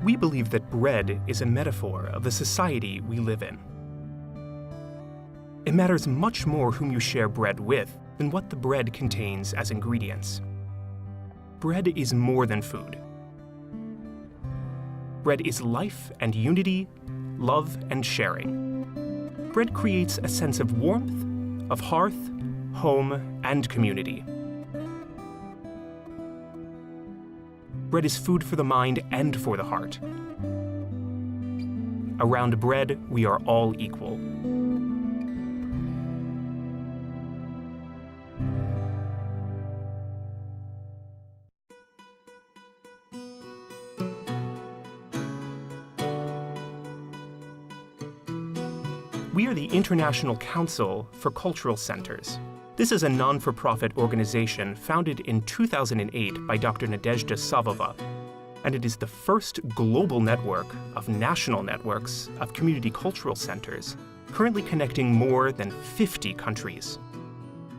We believe that bread is a metaphor of the society we live in. It matters much more whom you share bread with than what the bread contains as ingredients. Bread is more than food. Bread is life and unity, love and sharing. Bread creates a sense of warmth, of hearth, home, and community. Bread is food for the mind and for the heart. Around bread, we are all equal. We are the International Council for Cultural Centers. This is a non-for-profit organization founded in 2008 by Dr. Nadejda Savova, and it is the first global network of national networks of community cultural centers, currently connecting more than 50 countries.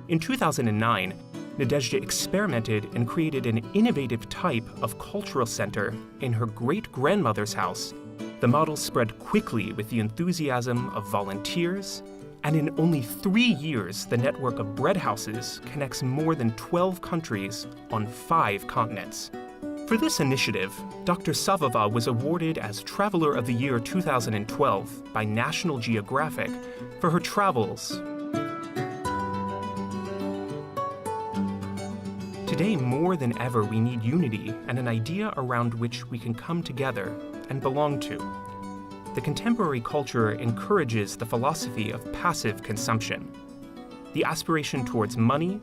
In 2009, Nadejda experimented and created an innovative type of cultural center in her great-grandmother's house. The model spread quickly with the enthusiasm of volunteers, and in only 3 years, the network of bread houses connects more than 12 countries on 5 continents. For this initiative, Dr. Savova was awarded as Traveler of the Year 2012 by National Geographic for her travels. Today, more than ever, we need unity and an idea around which we can come together and belong to. The contemporary culture encourages the philosophy of passive consumption. The aspiration towards money,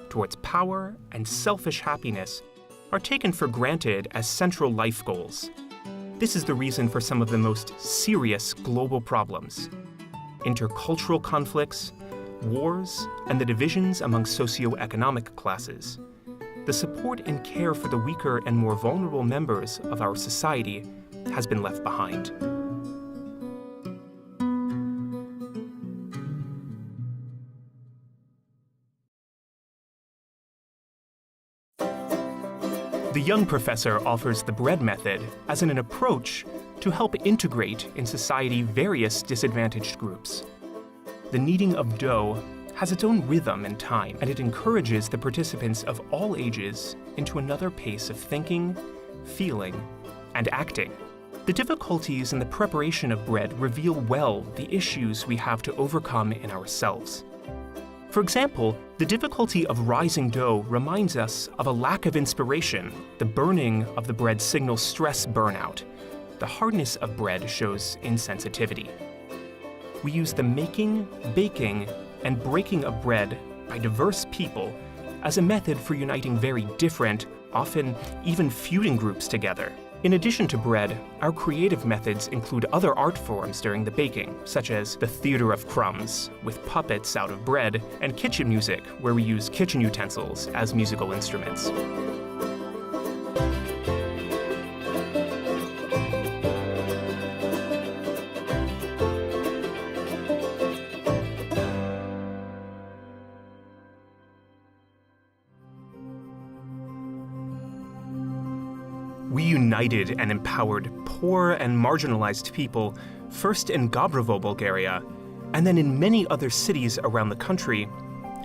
towards power, and selfish happiness are taken for granted as central life goals. This is the reason for some of the most serious global problems: intercultural conflicts, wars, and the divisions among socioeconomic classes. The support and care for the weaker and more vulnerable members of our society has been left behind. The young professor offers the bread method as an approach to help integrate in society various disadvantaged groups. The kneading of dough has its own rhythm and time, and it encourages the participants of all ages into another pace of thinking, feeling, and acting. The difficulties in the preparation of bread reveal well the issues we have to overcome in ourselves. For example, the difficulty of rising dough reminds us of a lack of inspiration. The burning of the bread signals stress burnout. The hardness of bread shows insensitivity. We use the making, baking, and breaking of bread by diverse people as a method for uniting very different, often even feuding groups together. In addition to bread, our creative methods include other art forms during the baking, such as the theater of crumbs, with puppets out of bread, and kitchen music, where we use kitchen utensils as musical instruments. We united and empowered poor and marginalized people, first in Gabrovo, Bulgaria, and then in many other cities around the country,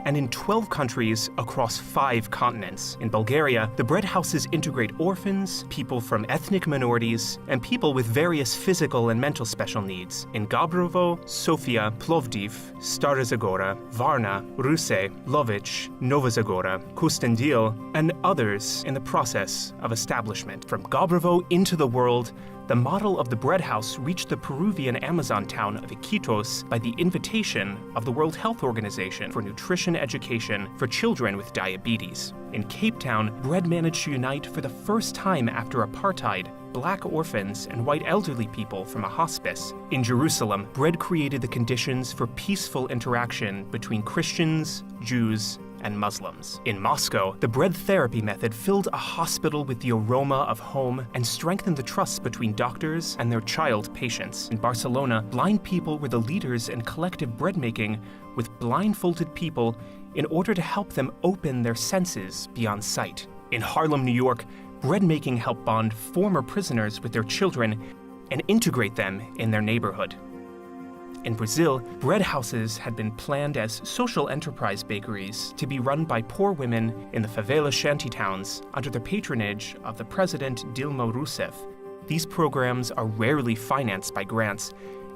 and in 12 countries across 5 continents. In Bulgaria, the bread houses integrate orphans, people from ethnic minorities, and people with various physical and mental special needs. In Gabrovo, Sofia, Plovdiv, Stara Zagora, Varna, Russe, Lovich, Nova Zagora, Kustendil, and others in the process of establishment. From Gabrovo into the world, the model of the bread house reached the Peruvian Amazon town of Iquitos by the invitation of the World Health Organization for nutrition education for children with diabetes. In Cape Town, bread managed to unite for the first time after apartheid Black orphans and white elderly people from a hospice. In Jerusalem, bread created the conditions for peaceful interaction between Christians, Jews, and Muslims. In Moscow, the bread therapy method filled a hospital with the aroma of home and strengthened the trust between doctors and their child patients. In Barcelona, blind people were the leaders in collective bread making with blindfolded people in order to help them open their senses beyond sight. In Harlem, New York, bread making helped bond former prisoners with their children and integrate them in their neighborhood. In Brazil, bread houses had been planned as social enterprise bakeries to be run by poor women in the favela shantytowns under the patronage of the president Dilma Rousseff. These programs are rarely financed by grants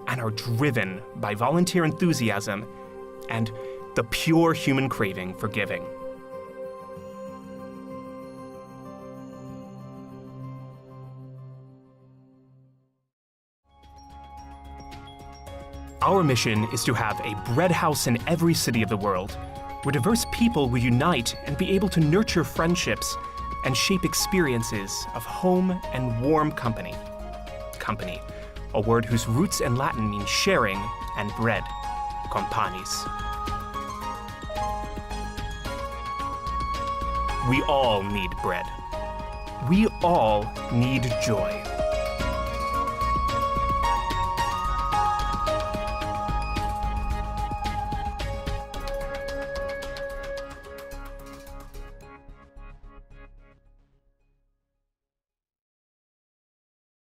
and are driven by volunteer enthusiasm and the pure human craving for giving. Our mission is to have a bread house in every city of the world, where diverse people will unite and be able to nurture friendships and shape experiences of home and warm company. Company, a word whose roots in Latin mean sharing and bread, companis. We all need bread. We all need joy.